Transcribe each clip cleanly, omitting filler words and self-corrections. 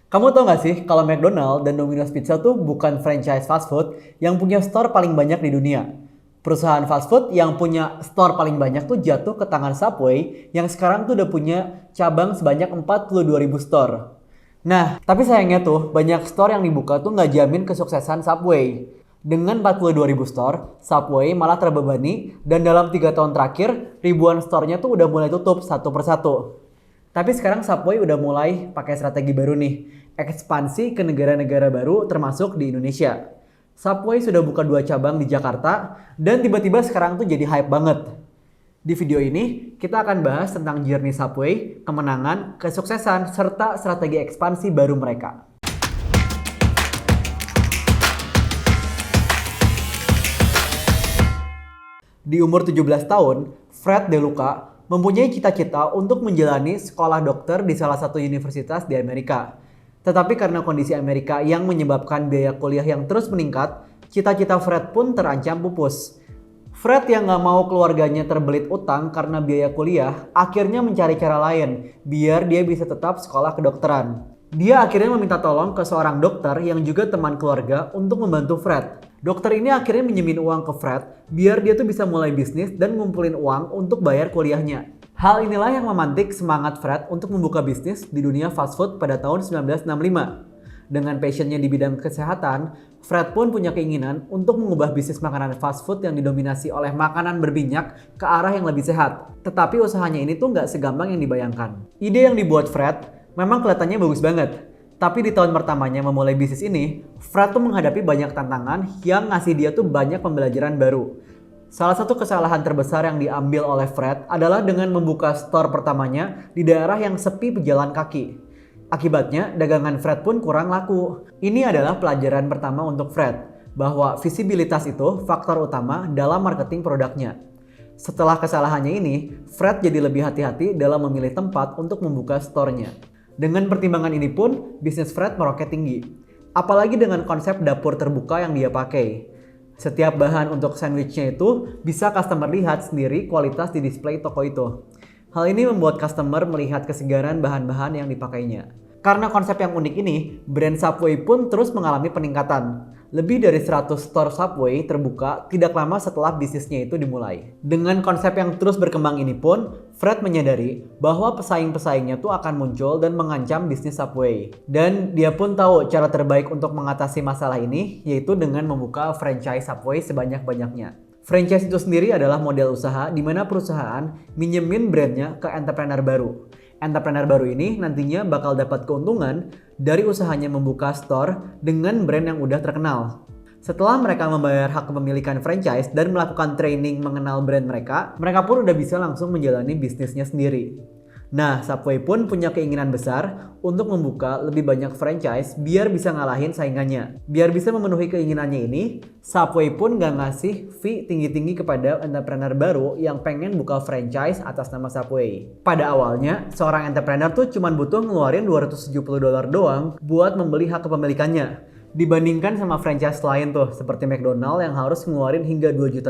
Kamu tau gak sih kalau McDonald dan Domino's Pizza tuh bukan franchise fast food yang punya store paling banyak di dunia. Perusahaan fast food yang punya store paling banyak tuh jatuh ke tangan Subway yang sekarang tuh udah punya cabang sebanyak 42.000 store. Nah, tapi sayangnya tuh banyak store yang dibuka tuh nggak jamin kesuksesan Subway. Dengan 42.000 store, Subway malah terbebani dan dalam 3 tahun terakhir ribuan store-nya tuh udah mulai tutup satu persatu. Tapi sekarang Subway udah mulai pakai strategi baru nih, ekspansi ke negara-negara baru termasuk di Indonesia. Subway sudah buka 2 cabang di Jakarta dan tiba-tiba sekarang tuh jadi hype banget. Di video ini kita akan bahas tentang journey Subway, kemenangan, kesuksesan, serta strategi ekspansi baru mereka. Di umur 17 tahun, Fred DeLuca mempunyai cita-cita untuk menjalani sekolah dokter di salah satu universitas di Amerika. Tetapi karena kondisi Amerika yang menyebabkan biaya kuliah yang terus meningkat, cita-cita Fred pun terancam pupus. Fred yang gak mau keluarganya terbelit utang karena biaya kuliah, akhirnya mencari cara lain biar dia bisa tetap sekolah kedokteran. Dia akhirnya meminta tolong ke seorang dokter yang juga teman keluarga untuk membantu Fred. Dokter ini akhirnya minjemin uang ke Fred biar dia tuh bisa mulai bisnis dan ngumpulin uang untuk bayar kuliahnya. Hal inilah yang memantik semangat Fred untuk membuka bisnis di dunia fast food pada tahun 1965. Dengan passionnya di bidang kesehatan, Fred pun punya keinginan untuk mengubah bisnis makanan fast food yang didominasi oleh makanan berminyak ke arah yang lebih sehat. Tetapi usahanya ini tuh nggak segampang yang dibayangkan. Ide yang dibuat Fred memang kelihatannya bagus banget. Tapi di tahun pertamanya memulai bisnis ini, Fred tuh menghadapi banyak tantangan yang ngasih dia tuh banyak pembelajaran baru. Salah satu kesalahan terbesar yang diambil oleh Fred adalah dengan membuka store pertamanya di daerah yang sepi pejalan kaki. Akibatnya, dagangan Fred pun kurang laku. Ini adalah pelajaran pertama untuk Fred, bahwa visibilitas itu faktor utama dalam marketing produknya. Setelah kesalahannya ini, Fred jadi lebih hati-hati dalam memilih tempat untuk membuka store-nya. Dengan pertimbangan ini pun, bisnis Fred meroket tinggi. Apalagi dengan konsep dapur terbuka yang dia pakai. Setiap bahan untuk sandwichnya itu bisa customer lihat sendiri kualitas di display toko itu. Hal ini membuat customer melihat kesegaran bahan-bahan yang dipakainya. Karena konsep yang unik ini, brand Subway pun terus mengalami peningkatan. Lebih dari 100 store Subway terbuka tidak lama setelah bisnisnya itu dimulai. Dengan konsep yang terus berkembang ini pun, Fred menyadari bahwa pesaing-pesaingnya tuh akan muncul dan mengancam bisnis Subway. Dan dia pun tahu cara terbaik untuk mengatasi masalah ini, yaitu dengan membuka franchise Subway sebanyak-banyaknya. Franchise itu sendiri adalah model usaha di mana perusahaan minjemin brandnya ke entrepreneur baru. Entrepreneur baru ini nantinya bakal dapat keuntungan dari usahanya membuka store dengan brand yang udah terkenal. Setelah mereka membayar hak kepemilikan franchise dan melakukan training mengenal brand mereka pun udah bisa langsung menjalani bisnisnya sendiri. Nah, Subway pun punya keinginan besar untuk membuka lebih banyak franchise biar bisa ngalahin saingannya. Biar bisa memenuhi keinginannya ini, Subway pun gak ngasih fee tinggi-tinggi kepada entrepreneur baru yang pengen buka franchise atas nama Subway. Pada awalnya, seorang entrepreneur tuh cuma butuh ngeluarin $270 doang buat membeli hak kepemilikannya. Dibandingkan sama franchise lain tuh, seperti McDonald yang harus ngeluarin hingga $2 juta,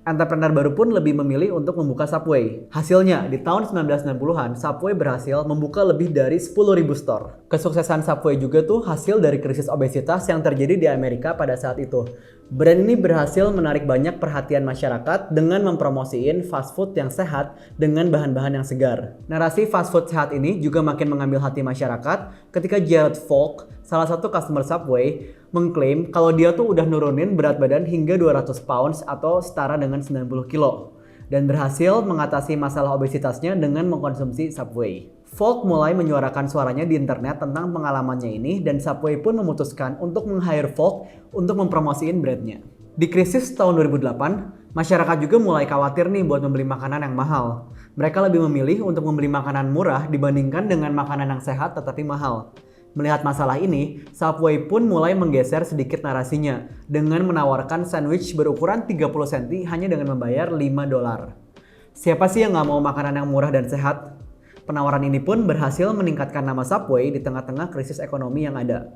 entrepreneur baru pun lebih memilih untuk membuka Subway. Hasilnya, di tahun 1960-an, Subway berhasil membuka lebih dari 10.000 store. Kesuksesan Subway juga tuh hasil dari krisis obesitas yang terjadi di Amerika pada saat itu. Brand ini berhasil menarik banyak perhatian masyarakat dengan mempromosiin fast food yang sehat dengan bahan-bahan yang segar. Narasi fast food sehat ini juga makin mengambil hati masyarakat ketika Jared Falk, salah satu customer Subway, mengklaim kalau dia tuh udah nurunin berat badan hingga 200 pounds atau setara dengan 90 kilo dan berhasil mengatasi masalah obesitasnya dengan mengkonsumsi Subway. Falk mulai menyuarakan suaranya di internet tentang pengalamannya ini dan Subway pun memutuskan untuk meng-hire Falk untuk mempromosiin brandnya. Di krisis tahun 2008, masyarakat juga mulai khawatir nih buat membeli makanan yang mahal. Mereka lebih memilih untuk membeli makanan murah dibandingkan dengan makanan yang sehat tetapi mahal. Melihat masalah ini, Subway pun mulai menggeser sedikit narasinya dengan menawarkan sandwich berukuran 30 cm hanya dengan membayar $5. Siapa sih yang nggak mau makanan yang murah dan sehat? Penawaran ini pun berhasil meningkatkan nama Subway di tengah-tengah krisis ekonomi yang ada.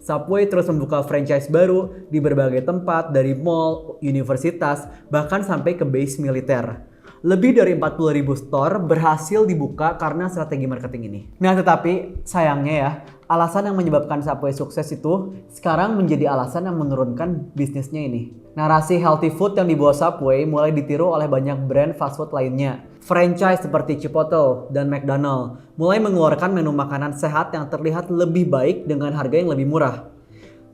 Subway terus membuka franchise baru di berbagai tempat dari mall, universitas, bahkan sampai ke base militer. Lebih dari 40.000 store berhasil dibuka karena strategi marketing ini. Nah, tetapi sayangnya ya, Alasan yang menyebabkan Subway sukses itu sekarang menjadi alasan yang menurunkan bisnisnya ini. Narasi healthy food yang dibawa Subway mulai ditiru oleh banyak brand fast food lainnya. Franchise seperti Chipotle dan McDonald's mulai mengeluarkan menu makanan sehat yang terlihat lebih baik dengan harga yang lebih murah.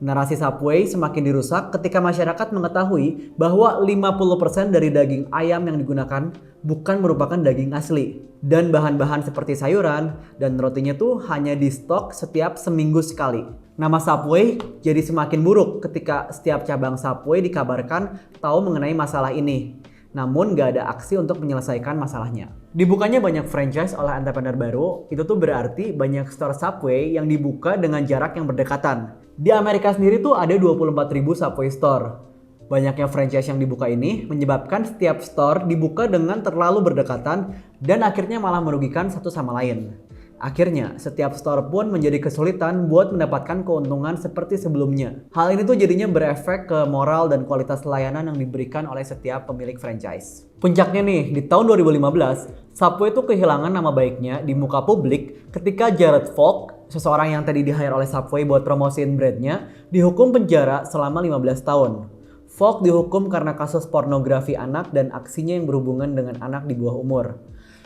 Narasi Subway semakin dirusak ketika masyarakat mengetahui bahwa 50% dari daging ayam yang digunakan bukan merupakan daging asli. Dan bahan-bahan seperti sayuran dan rotinya tuh hanya di stok setiap seminggu sekali. Nama Subway jadi semakin buruk ketika setiap cabang Subway dikabarkan tahu mengenai masalah ini. Namun gak ada aksi untuk menyelesaikan masalahnya. Dibukanya banyak franchise oleh entrepreneur baru, itu tuh berarti banyak store Subway yang dibuka dengan jarak yang berdekatan. Di Amerika sendiri tuh ada 24.000 Subway store. Banyaknya franchise yang dibuka ini menyebabkan setiap store dibuka dengan terlalu berdekatan dan akhirnya malah merugikan satu sama lain. Akhirnya, setiap store pun menjadi kesulitan buat mendapatkan keuntungan seperti sebelumnya. Hal ini tuh jadinya berefek ke moral dan kualitas layanan yang diberikan oleh setiap pemilik franchise. Puncaknya nih, di tahun 2015, Subway tuh kehilangan nama baiknya di muka publik ketika Jared Falk, seseorang yang tadi di-hire oleh Subway buat promosiin brandnya, dihukum penjara selama 15 tahun. Falk dihukum karena kasus pornografi anak dan aksinya yang berhubungan dengan anak di bawah umur.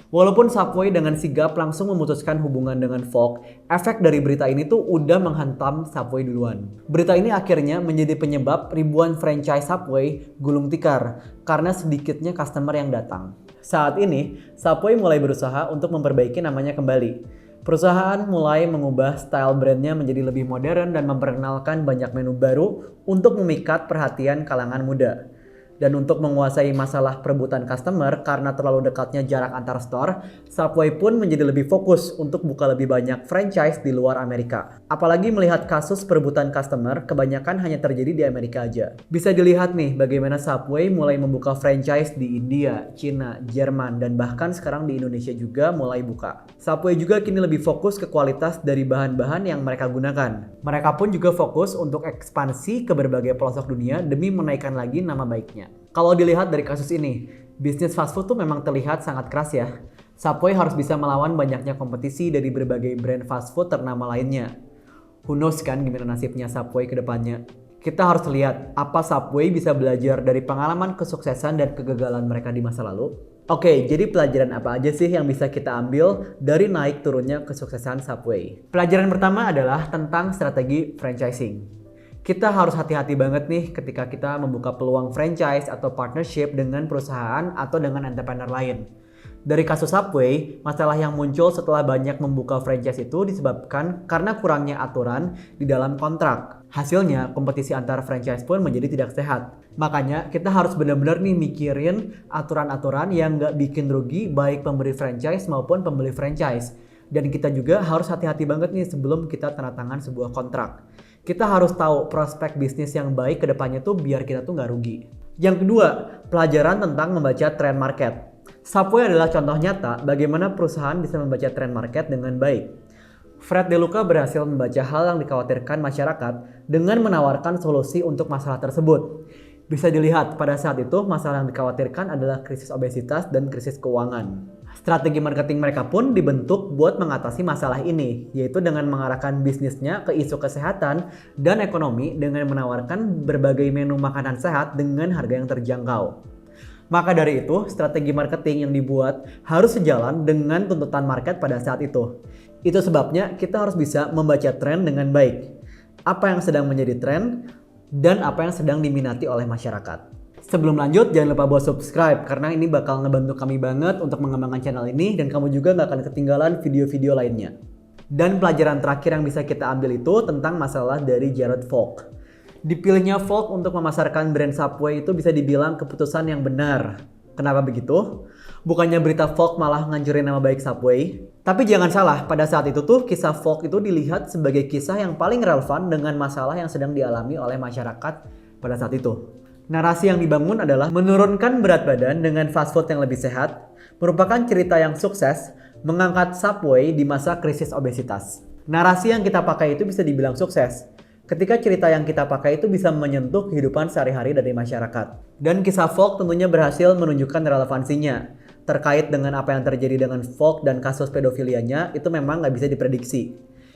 Walaupun Subway dengan sigap langsung memutuskan hubungan dengan Falk, efek dari berita ini tuh udah menghantam Subway duluan. Berita ini akhirnya menjadi penyebab ribuan franchise Subway gulung tikar karena sedikitnya customer yang datang. Saat ini, Subway mulai berusaha untuk memperbaiki namanya kembali. Perusahaan mulai mengubah style brandnya menjadi lebih modern dan memperkenalkan banyak menu baru untuk memikat perhatian kalangan muda. Dan untuk menguasai masalah perebutan customer karena terlalu dekatnya jarak antar store, Subway pun menjadi lebih fokus untuk buka lebih banyak franchise di luar Amerika. Apalagi melihat kasus perebutan customer kebanyakan hanya terjadi di Amerika aja. Bisa dilihat nih bagaimana Subway mulai membuka franchise di India, Cina, Jerman, dan bahkan sekarang di Indonesia juga mulai buka. Subway juga kini lebih fokus ke kualitas dari bahan-bahan yang mereka gunakan. Mereka pun juga fokus untuk ekspansi ke berbagai pelosok dunia demi menaikkan lagi nama baiknya. Kalau dilihat dari kasus ini, bisnis fast food tuh memang terlihat sangat keras ya. Subway harus bisa melawan banyaknya kompetisi dari berbagai brand fast food ternama lainnya. Who knows kan gimana nasibnya Subway ke depannya. Kita harus lihat apa Subway bisa belajar dari pengalaman kesuksesan dan kegagalan mereka di masa lalu. Oke, jadi pelajaran apa aja sih yang bisa kita ambil dari naik turunnya kesuksesan Subway? Pelajaran pertama adalah tentang strategi franchising. Kita harus hati-hati banget nih ketika kita membuka peluang franchise atau partnership dengan perusahaan atau dengan entrepreneur lain. Dari kasus Subway, masalah yang muncul setelah banyak membuka franchise itu disebabkan karena kurangnya aturan di dalam kontrak. Hasilnya, kompetisi antar franchise pun menjadi tidak sehat. Makanya kita harus benar-benar nih mikirin aturan-aturan yang nggak bikin rugi baik pemberi franchise maupun pembeli franchise. Dan kita juga harus hati-hati banget nih sebelum kita tanda tangan sebuah kontrak. Kita harus tahu prospek bisnis yang baik ke depannya tuh biar kita tuh nggak rugi. Yang kedua, pelajaran tentang membaca trend market. Subway adalah contoh nyata bagaimana perusahaan bisa membaca trend market dengan baik. Fred DeLuca berhasil membaca hal yang dikhawatirkan masyarakat dengan menawarkan solusi untuk masalah tersebut. Bisa dilihat pada saat itu masalah yang dikhawatirkan adalah krisis obesitas dan krisis keuangan. Strategi marketing mereka pun dibentuk buat mengatasi masalah ini, yaitu dengan mengarahkan bisnisnya ke isu kesehatan dan ekonomi dengan menawarkan berbagai menu makanan sehat dengan harga yang terjangkau. Maka dari itu, strategi marketing yang dibuat harus sejalan dengan tuntutan market pada saat itu. Itu sebabnya kita harus bisa membaca tren dengan baik. Apa yang sedang menjadi tren dan apa yang sedang diminati oleh masyarakat. Sebelum lanjut, jangan lupa buat subscribe karena ini bakal ngebantu kami banget untuk mengembangkan channel ini dan kamu juga gak akan ketinggalan video-video lainnya. Dan pelajaran terakhir yang bisa kita ambil itu tentang masalah dari Jared Falk. Dipilihnya Falk untuk memasarkan brand Subway itu bisa dibilang keputusan yang benar. Kenapa begitu? Bukannya berita Falk malah ngancurin nama baik Subway? Tapi jangan salah, pada saat itu tuh kisah Falk itu dilihat sebagai kisah yang paling relevan dengan masalah yang sedang dialami oleh masyarakat pada saat itu. Narasi yang dibangun adalah menurunkan berat badan dengan fast food yang lebih sehat, merupakan cerita yang sukses mengangkat Subway di masa krisis obesitas. Narasi yang kita pakai itu bisa dibilang sukses, ketika cerita yang kita pakai itu bisa menyentuh kehidupan sehari-hari dari masyarakat. Dan kisah Falk tentunya berhasil menunjukkan relevansinya. Terkait dengan apa yang terjadi dengan Falk dan kasus pedofilianya, itu memang nggak bisa diprediksi.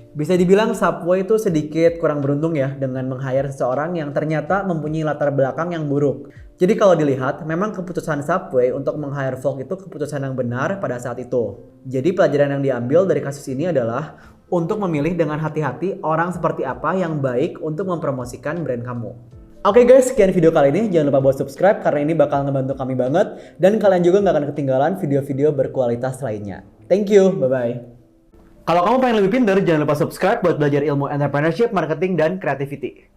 Bisa dibilang Subway itu sedikit kurang beruntung ya dengan meng-hire seseorang yang ternyata mempunyai latar belakang yang buruk. Jadi kalau dilihat, memang keputusan Subway untuk meng-hire Volk itu keputusan yang benar pada saat itu. Jadi pelajaran yang diambil dari kasus ini adalah untuk memilih dengan hati-hati orang seperti apa yang baik untuk mempromosikan brand kamu. Oke guys, sekian video kali ini. Jangan lupa buat subscribe karena ini bakal ngebantu kami banget. Dan kalian juga nggak akan ketinggalan video-video berkualitas lainnya. Thank you, bye-bye. Kalau kamu pengen lebih pintar, jangan lupa subscribe buat belajar ilmu entrepreneurship, marketing, dan creativity.